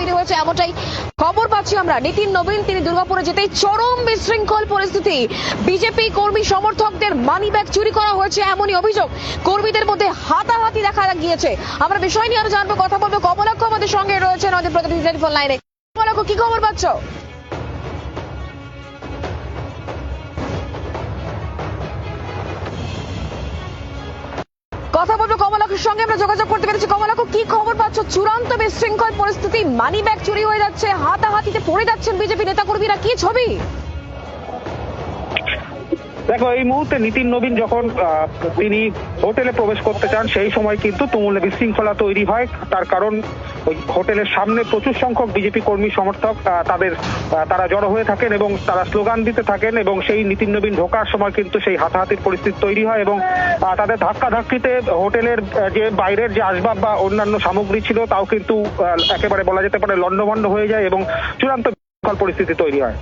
তৈরি হয়েছে এমনটাই খবর পাচ্ছি আমরা। নিতিন নবীন তিনি দুর্গাপুরে যেতেই চরম বিশৃঙ্খল পরিস্থিতি। বিজেপি কর্মী সমর্থকদের মানিব্যাগ চুরি করা হয়েছে এমনই অভিযোগ। কর্মীদের মধ্যে হাতাহাতি দেখা গিয়েছে। আমরা বিষয় নিয়ে আরো জানবো, কথা বলবো। কমলাক্ষ আমাদের সঙ্গে রয়েছেন আমাদের প্রতিনিধি টেলিফোন লাইনে। কমলাক্ষ, কি খবর পাচ্ছ? কথা বলবো কমলাক্ষের সঙ্গে, আমরা যোগাযোগ করতে পেরেছি। কমলাক্ষ, কি খবর পাচ্ছ? চূড়ান্ত বিশৃঙ্খল পরিস্থিতি, মানি ব্যাগ চুরি হয়ে যাচ্ছে, হাতাহাতিতে পড়ে যাচ্ছেন বিজেপি নেতাকর্মীরা, কি ছবি? দেখো, এই মুহূর্তে নিতিন নবীন যখন তিনি হোটেলে প্রবেশ করতে চান সেই সময় কিন্তু তুমুল বিশৃঙ্খলা তৈরি হয়। তার কারণ ওই হোটেলের সামনে প্রচুর সংখ্যক বিজেপি কর্মী সমর্থক তারা জড়ো হয়ে থাকেন এবং তারা স্লোগান দিতে থাকেন এবং সেই নিতিন নবীন ঢোকার সময় কিন্তু সেই হাতাহাতির পরিস্থিতি তৈরি হয় এবং তাদের ধাক্কাধাক্কিতে হোটেলের যে বাইরের যে আসবাব বা অন্যান্য সামগ্রী ছিল তাও কিন্তু একেবারে বলা যেতে পারে লণ্ডভণ্ড হয়ে যায় এবং চূড়ান্ত বিশৃঙ্খল পরিস্থিতি তৈরি হয়।